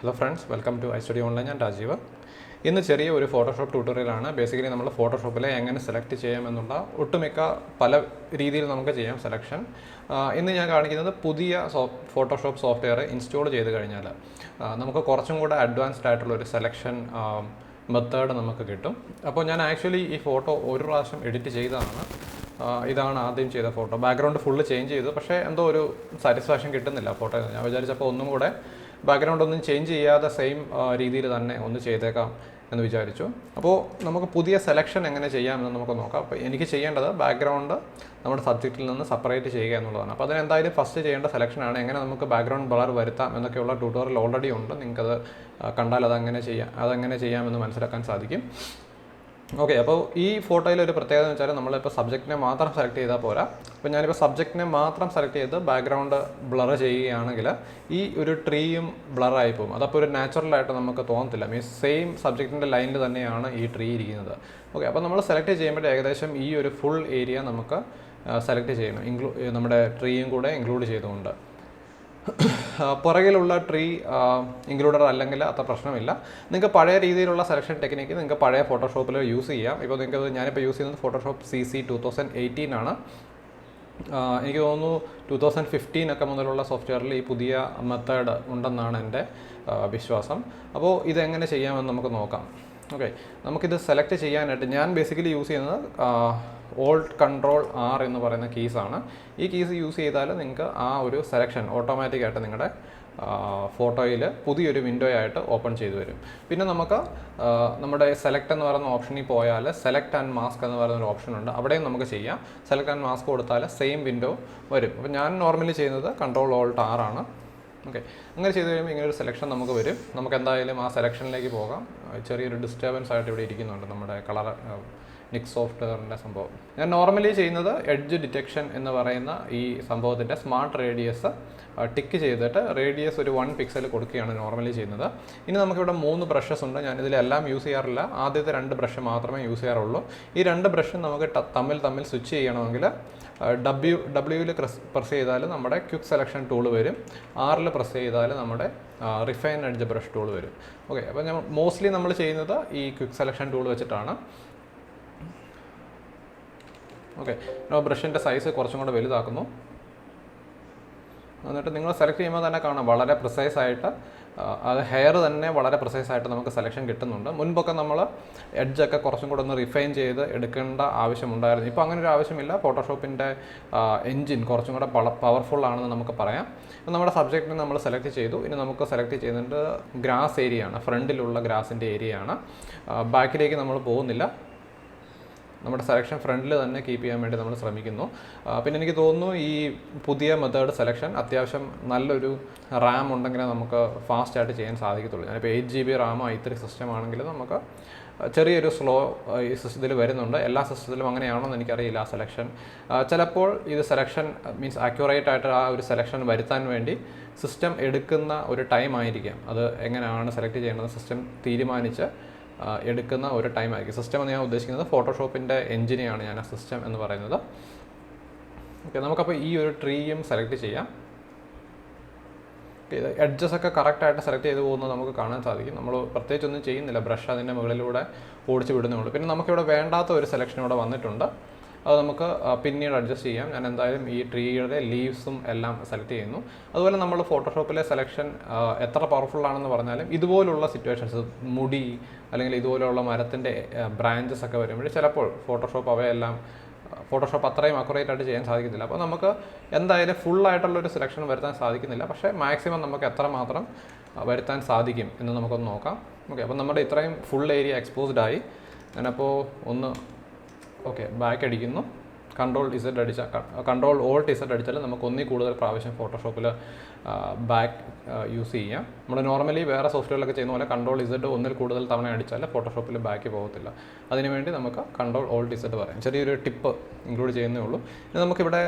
Hello friends, welcome to iStudy online. ഞാൻ രാജീവ്. ഇന്ന് ചെറിയ ഒരു ഫോട്ടോഷോപ്പ് ട്യൂട്ടോറിയലാണ്. ബേസിക്കലി നമ്മൾ ഫോട്ടോഷോപ്പിലെ എങ്ങനെ സെലക്ട് ചെയ്യാമെന്നുള്ള ഒട്ടുമിക്ക പല രീതിയിൽ നമുക്ക് ചെയ്യാം സെലക്ഷൻ. ഇന്ന് ഞാൻ കാണിക്കുന്നത് പുതിയ ഫോട്ടോഷോപ്പ് സോഫ്റ്റ്വെയർ ഇൻസ്റ്റാൾ ചെയ്ത് കഴിഞ്ഞാൽ നമുക്ക് കുറച്ചും കൂടെ അഡ്വാൻസ്ഡ് ആയിട്ടുള്ള ഒരു സെലക്ഷൻ മെത്തേഡ് നമുക്ക് കിട്ടും. അപ്പോൾ ഞാൻ ആക്ച്വലി ഈ ഫോട്ടോ ഒരു പ്രാവശ്യം എഡിറ്റ് ചെയ്തതാണ്. ഇതാണ് ആദ്യം ചെയ്ത ഫോട്ടോ. ബാക്ക്ഗ്രൗണ്ട് ഫുള്ള് ചേഞ്ച് ചെയ്തു, പക്ഷേ എന്തോ ഒരു സാറ്റിസ്ഫാക്ഷൻ കിട്ടുന്നില്ല ഫോട്ടോ. ഞാൻ വിചാരിച്ചപ്പോൾ ഒന്നും കൂടെ ബാക്ക്ഗ്രൗണ്ട് ഒന്നും ചേഞ്ച് ചെയ്യാതെ സെയിം രീതിയിൽ തന്നെ ഒന്ന് ചെയ്തേക്കാം എന്ന് വിചാരിച്ചു. അപ്പോൾ നമുക്ക് പുതിയ സെലക്ഷൻ എങ്ങനെ ചെയ്യാമെന്ന് നമുക്ക് നോക്കാം. അപ്പോൾ എനിക്ക് ചെയ്യേണ്ടത് ബാക്ക്ഗ്രൗണ്ട് നമ്മുടെ സബ്ജക്റ്റിൽ നിന്ന് സെപ്പറേറ്റ് ചെയ്യുക എന്നുള്ളതാണ്. അപ്പോൾ അതിനെന്തായാലും ഫസ്റ്റ് ചെയ്യേണ്ട സെലക്ഷനാണ് എങ്ങനെ നമുക്ക് ബാക്ക്ഗ്രൗണ്ട് ബ്ലർ വരുത്താം എന്നൊക്കെയുള്ള ട്യൂട്ടോറിയൽ ഓൾറെഡി ഉണ്ട്. നിങ്ങൾക്കത് കണ്ടാൽ അതെങ്ങനെ ചെയ്യാമെന്ന് മനസ്സിലാക്കാൻ സാധിക്കും. ഓക്കെ, അപ്പോൾ ഈ ഫോട്ടോയിൽ ഒരു പ്രത്യേകത എന്ന് വെച്ചാൽ നമ്മളിപ്പോൾ സബ്ജക്റ്റിനെ മാത്രം സെലക്ട് ചെയ്താൽ പോരാ. അപ്പോൾ ഞാനിപ്പോൾ സബ്ജക്റ്റിനെ മാത്രം സെലക്ട് ചെയ്ത് ബാക്ക്ഗ്രൗണ്ട് ബ്ലർ ചെയ്യുകയാണെങ്കിൽ ഈ ഒരു ട്രീയും ബ്ലറായി പോകും. അതപ്പോൾ ഒരു നാച്ചുറലായിട്ട് നമുക്ക് തോന്നത്തില്ല. മീൻസ് സെയിം സബ്ജക്റ്റിൻ്റെ ലൈനിൽ തന്നെയാണ് ഈ ട്രീ ഇരിക്കുന്നത്. ഓക്കെ, അപ്പോൾ നമ്മൾ സെലക്ട് ചെയ്യുമ്പോൾ ഏകദേശം ഈ ഒരു ഫുൾ ഏരിയ നമുക്ക് സെലക്ട് ചെയ്യണം, നമ്മുടെ ട്രീയും കൂടെ ഇൻക്ലൂഡ് ചെയ്തുകൊണ്ട്. പുറകിലുള്ള ട്രീ ഇൻക്ലൂഡർ അല്ലെങ്കിൽ അത്ര പ്രശ്നമില്ല. നിങ്ങൾക്ക് പഴയ രീതിയിലുള്ള സെലക്ഷൻ ടെക്നിക്ക് നിങ്ങൾക്ക് പഴയ ഫോട്ടോഷോപ്പിൽ യൂസ് ചെയ്യാം. ഇപ്പോൾ നിങ്ങൾക്ക് ഞാനിപ്പോൾ യൂസ് ചെയ്യുന്നത് ഫോട്ടോഷോപ്പ് CC 2018 ആണ്. എനിക്ക് തോന്നുന്നു 2015 ഒക്കെ മുതലുള്ള സോഫ്റ്റ്വെയറിൽ ഈ പുതിയ മെത്തേഡ് ഉണ്ടെന്നാണ് എൻ്റെ വിശ്വാസം. അപ്പോൾ ഇതെങ്ങനെ ചെയ്യാമെന്ന് നമുക്ക് നോക്കാം. ഓക്കെ, നമുക്കിത് സെലക്ട് ചെയ്യാനായിട്ട് ഞാൻ ബേസിക്കലി യൂസ് ചെയ്യുന്നത് Alt+Ctrl+R എന്ന് പറയുന്ന കീസാണ്. ഈ കീസ് യൂസ് ചെയ്താൽ നിങ്ങൾക്ക് ആ ഒരു സെലക്ഷൻ ഓട്ടോമാറ്റിക്കായിട്ട് നിങ്ങളുടെ ഫോട്ടോയിൽ പുതിയൊരു വിൻഡോ ആയിട്ട് ഓപ്പൺ ചെയ്തു വരും. പിന്നെ നമുക്ക് നമ്മുടെ സെലക്ട് എന്ന് പറയുന്ന ഓപ്ഷനിൽ പോയാൽ സെലക്ട് ആൻഡ് മാസ്ക് എന്ന് പറയുന്ന ഒരു ഓപ്ഷൻ ഉണ്ട്. അവിടെയും നമുക്ക് ചെയ്യാം. സെലക്ട് ആൻഡ് മാസ്ക് കൊടുത്താൽ സെയിം വിൻഡോ വരും. അപ്പോൾ ഞാൻ നോർമലി ചെയ്യുന്നത് Ctrl+Alt+R ആണ്. ഓക്കെ, അങ്ങനെ ചെയ്ത് കഴിയുമ്പോൾ ഇങ്ങനെ ഒരു സെലക്ഷൻ നമുക്ക് വരും. നമുക്ക് എന്തായാലും ആ സെലക്ഷനിലേക്ക് പോകാം. ചെറിയൊരു ഡിസ്റ്റർബൻസ് ആയിട്ട് ഇവിടെ ഇരിക്കുന്നുണ്ട് നമ്മുടെ കളർ നിക്സ് സോഫ്റ്റ്വെയറിൻ്റെ സംഭവം. ഞാൻ നോർമലി ചെയ്യുന്നത് എഡ്ജ് ഡിറ്റക്ഷൻ എന്ന് പറയുന്ന ഈ സംഭവത്തിൻ്റെ സ്മാർട്ട് റേഡിയസ് ടിക്ക് ചെയ്തിട്ട് റേഡിയസ് ഒരു 1 പിക്സൽ കൊടുക്കുകയാണ് നോർമലി ചെയ്യുന്നത്. ഇനി നമുക്കിവിടെ 3 ബ്രഷസ് ഉണ്ട്. ഞാനിതിലെല്ലാം യൂസ് ചെയ്യാറില്ല. ആദ്യത്തെ 2 ബ്രഷ് മാത്രമേ യൂസ് ചെയ്യാറുള്ളൂ. ഈ 2 ബ്രഷും നമുക്ക് തമ്മിൽ സ്വിച്ച് ചെയ്യണമെങ്കിൽ ഡബ്ല്യൂവിൽ പ്രസ് ചെയ്താൽ നമ്മുടെ ക്വിക്ക് സെലക്ഷൻ ടൂൾ വരും. R പ്രസ് ചെയ്താൽ നമ്മുടെ റിഫൈൻ എഡ്ജ് ബ്രഷ് ടൂൾ വരും. ഓക്കെ, അപ്പോൾ മോസ്റ്റ്ലി നമ്മൾ ചെയ്യുന്നത് ഈ ക്വിക്ക് സെലക്ഷൻ ടൂൾ വെച്ചിട്ടാണ്. ഓക്കെ, ബ്രഷിൻ്റെ സൈസ് കുറച്ചും കൂടെ വലുതാക്കുന്നു. എന്നിട്ട് നിങ്ങൾ സെലക്ട് ചെയ്യുമ്പോൾ തന്നെ കാണാം വളരെ പ്രിസൈസായിട്ട് അത് ഹെയർ തന്നെ വളരെ പ്രിസൈസായിട്ട് നമുക്ക് സെലക്ഷൻ കിട്ടുന്നുണ്ട്. മുൻപൊക്കെ നമ്മൾ എഡ്ജൊക്കെ കുറച്ചും കൂടെ ഒന്ന് റിഫൈൻ ചെയ്ത് എടുക്കേണ്ട ആവശ്യമുണ്ടായിരുന്നു. ഇപ്പോൾ അങ്ങനെ ഒരു ആവശ്യമില്ല. ഫോട്ടോഷോപ്പിൻ്റെ എൻജിൻ കുറച്ചും കൂടെ പവർഫുൾ ആണെന്ന് നമുക്ക് പറയാം. നമ്മുടെ സബ്ജക്റ്റിനെ നമ്മൾ സെലക്ട് ചെയ്തു. ഇനി നമുക്ക് സെലക്ട് ചെയ്യുന്നത് ഗ്രാസ് ഏരിയയാണ്, ഫ്രണ്ടിലുള്ള ഗ്രാസിൻ്റെ ഏരിയയാണ്. ബാക്കിലേക്ക് നമ്മൾ പോകുന്നില്ല. നമ്മുടെ സെലക്ഷൻ ഫ്രണ്ടിൽ തന്നെ കീപ്പ് ചെയ്യാൻ വേണ്ടി നമ്മൾ ശ്രമിക്കുന്നു. പിന്നെ എനിക്ക് തോന്നുന്നു ഈ പുതിയ മെത്തേഡ് സെലക്ഷൻ അത്യാവശ്യം നല്ലൊരു റാം ഉണ്ടെങ്കിൽ നമുക്ക് ഫാസ്റ്റായിട്ട് ചെയ്യാൻ സാധിക്കത്തുള്ളൂ. ഞാനിപ്പോൾ 8 GB റാമോ i3 സിസ്റ്റം ആണെങ്കിൽ നമുക്ക് ചെറിയൊരു സ്ലോ ഈ സിസ്റ്റത്തിൽ വരുന്നുണ്ട്. എല്ലാ സിസ്റ്റത്തിലും അങ്ങനെയാണോ എന്ന് എനിക്കറിയില്ല. ആ സെലക്ഷൻ ചിലപ്പോൾ ഇത് സെലക്ഷൻ മീൻസ് ആക്യുറേറ്റ് ആയിട്ട് ആ ഒരു സെലക്ഷൻ വരുത്താൻ വേണ്ടി സിസ്റ്റം എടുക്കുന്ന ഒരു ടൈം ആയിരിക്കാം. അത് എങ്ങനെയാണ് സെലക്ട് ചെയ്യേണ്ടത് സിസ്റ്റം തീരുമാനിച്ച് എടുക്കുന്ന ഒരു ടൈം ആയിരിക്കും. സിസ്റ്റം എന്ന് ഞാൻ ഉദ്ദേശിക്കുന്നത് ഫോട്ടോഷോപ്പിൻ്റെ എൻജിനെയാണ് ഞാൻ ആ സിസ്റ്റം എന്ന് പറയുന്നത്. ഓക്കെ, നമുക്കപ്പോൾ ഈ ഒരു ട്രീയും സെലക്ട് ചെയ്യാം. ഇത് എഡ്ജസ് ഒക്കെ കറക്റ്റായിട്ട് സെലക്ട് ചെയ്ത് പോകുന്നത് നമുക്ക് കാണാൻ സാധിക്കും. നമ്മൾ പ്രത്യേകിച്ചൊന്നും ചെയ്യുന്നില്ല, ബ്രഷ് അതിൻ്റെ മുകളിലൂടെ ഓടിച്ച് വിടുന്നുള്ളൂ. പിന്നെ നമുക്കിവിടെ വേണ്ടാത്ത ഒരു സെലക്ഷൻ ഇവിടെ വന്നിട്ടുണ്ട്. അത് നമുക്ക് പിന്നീട് അഡ്ജസ്റ്റ് ചെയ്യാം. ഞാൻ എന്തായാലും ഈ ട്രീയുടെ ലീവ്സും എല്ലാം സെലക്ട് ചെയ്യുന്നു. അതുപോലെ നമ്മൾ ഫോട്ടോഷോപ്പിലെ സെലക്ഷൻ എത്ര പവർഫുൾ ആണെന്ന് പറഞ്ഞാലും ഇതുപോലുള്ള സിറ്റുവേഷൻസ്, മുടി അല്ലെങ്കിൽ ഇതുപോലെയുള്ള മരത്തിൻ്റെ ബ്രാഞ്ചസ് ഒക്കെ വരുമ്പോൾ ചിലപ്പോൾ ഫോട്ടോഷോപ്പ് അത്രയും അക്യുറേറ്റ് ആയിട്ട് ചെയ്യാൻ സാധിക്കത്തില്ല. അപ്പോൾ നമുക്ക് എന്തായാലും ഫുള്ളായിട്ടുള്ളൊരു സെലക്ഷൻ വരുത്താൻ സാധിക്കുന്നില്ല. പക്ഷേ മാക്സിമം നമുക്ക് എത്രമാത്രം വരുത്താൻ സാധിക്കും എന്ന് നമുക്കൊന്ന് നോക്കാം. ഓക്കെ, അപ്പോൾ നമ്മുടെ ഇത്രയും ഫുൾ ഏരിയ എക്സ്പോസ്ഡ് ആയി. ഞാനപ്പോൾ ഒന്ന് ബാക്ക് അടിക്കുന്നു. Ctrl+Alt+Z അടിച്ചാൽ നമുക്ക് ഒന്നിൽ കൂടുതൽ പ്രാവശ്യം ഫോട്ടോഷോപ്പിൽ ബാക്ക് യൂസ് ചെയ്യാം. നമ്മൾ നോർമലി വേറെ സോഫ്റ്റ്വെയറിലൊക്കെ ചെയ്യുന്ന പോലെ Ctrl+Z ഒന്നിൽ കൂടുതൽ തവണ അടിച്ചാൽ ഫോട്ടോഷോപ്പിൽ ബാക്ക് പോകത്തില്ല. അതിനുവേണ്ടി നമുക്ക് Ctrl+Alt+Z പറയാം. ചെറിയൊരു ടിപ്പ് ഇൻക്ലൂഡ് ചെയ്യുന്നേ ഉള്ളൂ. ഇനി നമുക്കിവിടെ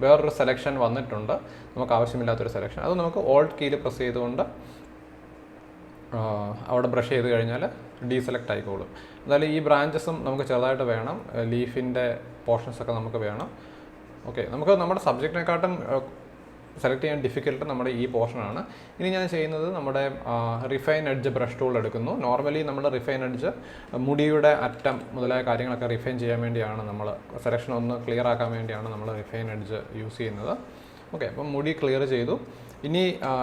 വേറൊരു സെലക്ഷൻ വന്നിട്ടുണ്ട്, നമുക്ക് ആവശ്യമില്ലാത്തൊരു സെലക്ഷൻ. അത് നമുക്ക് Alt കീയിൽ പ്രസ് ചെയ്തുകൊണ്ട് അവിടെ ബ്രഷ് ചെയ്ത് കഴിഞ്ഞാൽ ഡീസെലക്ട് ആയിക്കോളും. എന്തായാലും ഈ ബ്രാഞ്ചസും നമുക്ക് ചെറുതായിട്ട് വേണം, ലീഫിൻ്റെ പോർഷൻസൊക്കെ നമുക്ക് വേണം. ഓക്കെ, നമുക്ക് നമ്മുടെ സബ്ജക്റ്റിനെക്കാട്ടും സെലക്ട് ചെയ്യാൻ ഡിഫിക്കൽട്ട് നമ്മുടെ ഈ പോർഷനാണ്. ഇനി ഞാൻ ചെയ്യുന്നത് നമ്മുടെ റിഫൈൻ എഡ്ജ് ബ്രഷ് ടൂൾ എടുക്കുന്നു. നോർമലി നമ്മൾ റിഫൈൻ എഡ്ജ് മുടിയുടെ അറ്റം മുതലായ കാര്യങ്ങളൊക്കെ റിഫൈൻ ചെയ്യാൻ വേണ്ടിയാണ് നമ്മൾ സെലക്ഷൻ ഒന്ന് ക്ലിയർ ആക്കാൻ വേണ്ടിയാണ് നമ്മൾ റിഫൈൻ എഡ്ജ് യൂസ് ചെയ്യുന്നത്. ഓക്കെ, അപ്പം മുടി ക്ലിയർ ചെയ്തു. ഇനി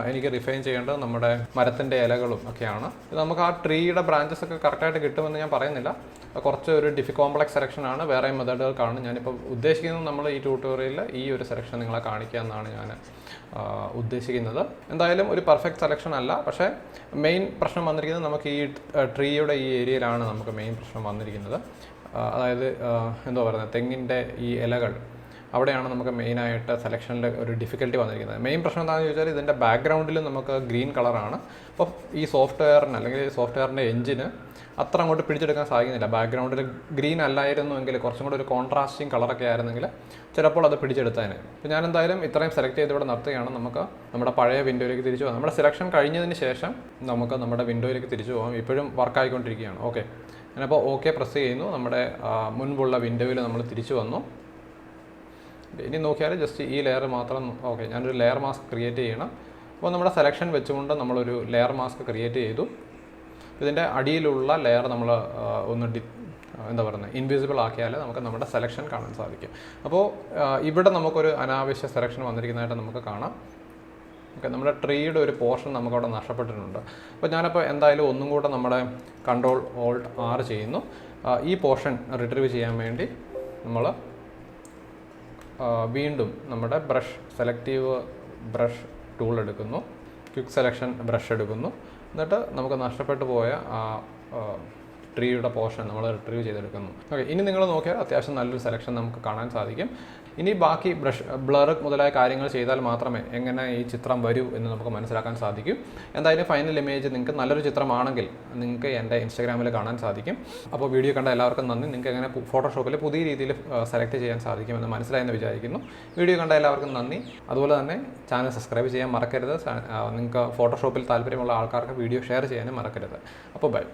എനിക്ക് റിഫൈൻ ചെയ്യേണ്ടത് നമ്മുടെ മരത്തിൻ്റെ ഇലകളും ഒക്കെയാണ്. ഇത് നമുക്ക് ആ ട്രീയുടെ ബ്രാഞ്ചസ് ഒക്കെ കറക്റ്റായിട്ട് കിട്ടുമെന്ന് ഞാൻ പറയുന്നില്ല. കുറച്ച് ഒരു കോംപ്ലക്സ് സെലക്ഷനാണ്, വേറെ മെത്തേഡുകൾക്കാണ്. ഞാനിപ്പോൾ ഉദ്ദേശിക്കുന്നത് നമ്മൾ ഈ ട്യൂട്ടോറിയലിൽ ഈ ഒരു സെലക്ഷൻ നിങ്ങളെ കാണിക്കുക എന്നാണ് ഞാൻ ഉദ്ദേശിക്കുന്നത്. എന്തായാലും ഒരു പെർഫെക്റ്റ് സെലക്ഷൻ അല്ല, പക്ഷേ മെയിൻ പ്രശ്നം വന്നിരിക്കുന്നത് നമുക്ക് ഈ ട്രീയുടെ ഈ ഏരിയയിലാണ് നമുക്ക് മെയിൻ പ്രശ്നം വന്നിരിക്കുന്നത്. അതായത് എന്താ പറയുന്നത്, തെങ്ങിൻ്റെ ഈ ഇലകൾ അവിടെയാണ് നമുക്ക് മെയിനായിട്ട് സെലക്ഷനിൽ ഒരു ഡിഫിക്കൽട്ടി വന്നിരിക്കുന്നത്. മെയിൻ പ്രശ്നം എന്താണെന്ന് ചോദിച്ചാൽ ഇതിൻ്റെ ബാക്ക്ഗ്രൗണ്ടിൽ നമുക്ക് ഗ്രീൻ കളറാണ്. അപ്പോൾ ഈ സോഫ്റ്റ്വെയറിന് അല്ലെങ്കിൽ സോഫ്റ്റ്വെയറിൻ്റെ എഞ്ചിന് അത്ര അങ്ങോട്ട് പിടിച്ചെടുക്കാൻ സാധിക്കുന്നില്ല. ബാക്ക്ഗ്രൗണ്ടിൽ ഗ്രീൻ അല്ലായിരുന്നുവെങ്കിൽ കുറച്ചും കൂടി ഒരു കോൺട്രാസ്റ്റിംഗ് കളറൊക്കെ ആയിരുന്നെങ്കിൽ ചിലപ്പോൾ അത് പിടിച്ചെടുത്തതിന്. അപ്പോൾ ഞാൻ എന്തായാലും ഇത്രയും സെലക്ട് ചെയ്ത് ഇവിടെ നിർത്തുകയാണ്. നമുക്ക് നമ്മുടെ പഴയ വിൻഡോയിലേക്ക് തിരിച്ചു പോകാം. നമ്മുടെ സെലക്ഷൻ കഴിഞ്ഞതിന് ശേഷം നമുക്ക് നമ്മുടെ വിൻഡോയിലേക്ക് തിരിച്ചു പോകാം. ഇപ്പോഴും വർക്കായിക്കൊണ്ടിരിക്കുകയാണ്. ഓക്കെ, ഞാനപ്പോൾ ഓക്കെ പ്രസ് ചെയ്യുന്നു. നമ്മുടെ മുൻപുള്ള വിൻഡോയിൽ നമ്മൾ തിരിച്ചു വന്നു. ഇനി നോക്കിയാൽ ജസ്റ്റ് ഈ ലെയർ മാത്രം. ഓക്കെ, ഞാനൊരു ലെയർ മാസ്ക് ക്രിയേറ്റ് ചെയ്യണം. അപ്പോൾ നമ്മുടെ സെലക്ഷൻ വെച്ചുകൊണ്ട് നമ്മളൊരു ലെയർ മാസ്ക് ക്രിയേറ്റ് ചെയ്തു. ഇതിൻ്റെ അടിയിലുള്ള ലെയർ നമ്മൾ ഒന്ന് എന്താ പറയുന്നത്, ഇൻവിസിബിൾ ആക്കിയാൽ നമുക്ക് നമ്മുടെ സെലക്ഷൻ കാണാൻ സാധിക്കും. അപ്പോൾ ഇവിടെ നമുക്കൊരു അനാവശ്യ സെലക്ഷൻ വന്നിരിക്കുന്നതായിട്ട് നമുക്ക് കാണാം. ഓക്കെ, നമ്മുടെ ട്രീയുടെ ഒരു പോർഷൻ നമുക്കവിടെ നഷ്ടപ്പെട്ടിട്ടുണ്ട്. അപ്പോൾ ഞാനപ്പോൾ എന്തായാലും ഒന്നും കൂടെ നമ്മുടെ Ctrl+Alt+R ചെയ്യുന്നു. ഈ പോർഷൻ റിട്രീവ് ചെയ്യാൻ വേണ്ടി നമ്മൾ വീണ്ടും നമ്മുടെ സെലക്റ്റീവ് ബ്രഷ് ടൂൾ എടുക്കുന്നു, ക്വിക്ക് സെലക്ഷൻ ബ്രഷ് എടുക്കുന്നു. എന്നിട്ട് നമുക്ക് നഷ്ടപ്പെട്ടു പോയ ട്രീയുടെ പോർഷൻ നമ്മൾ റിട്രീവ് ചെയ്തെടുക്കുന്നു. ഓക്കെ, ഇനി നിങ്ങൾ നോക്കിയാൽ അത്യാവശ്യം നല്ലൊരു സെലക്ഷൻ നമുക്ക് കാണാൻ സാധിക്കും. ഇനി ബാക്കി ബ്ലർ മുതലായ കാര്യങ്ങൾ ചെയ്താൽ മാത്രമേ എങ്ങനെ ഈ ചിത്രം വരൂ എന്ന് നമുക്ക് മനസ്സിലാക്കാൻ സാധിക്കും. എന്തായാലും ഫൈനൽ ഇമേജ് നിങ്ങൾക്ക് നല്ലൊരു ചിത്രമാണെങ്കിൽ നിങ്ങൾക്ക് എൻ്റെ ഇൻസ്റ്റാഗ്രാമിൽ കാണാൻ സാധിക്കും. അപ്പോൾ വീഡിയോ കണ്ട എല്ലാവർക്കും നന്ദി. നിങ്ങൾക്ക് എങ്ങനെ ഫോട്ടോഷോപ്പിൽ പുതിയ രീതിയിൽ സെലക്ട് ചെയ്യാൻ സാധിക്കുമെന്ന് മനസ്സിലായെന്ന് വിചാരിക്കുന്നു. വീഡിയോ കണ്ട എല്ലാവർക്കും നന്ദി. അതുപോലെ തന്നെ ചാനൽ സബ്സ്ക്രൈബ് ചെയ്യാൻ മറക്കരുത്. നിങ്ങൾക്ക് ഫോട്ടോഷോപ്പിൽ താല്പര്യമുള്ള ആൾക്കാർക്ക് വീഡിയോ ഷെയർ ചെയ്യാനും മറക്കരുത്. അപ്പോൾ ബൈ.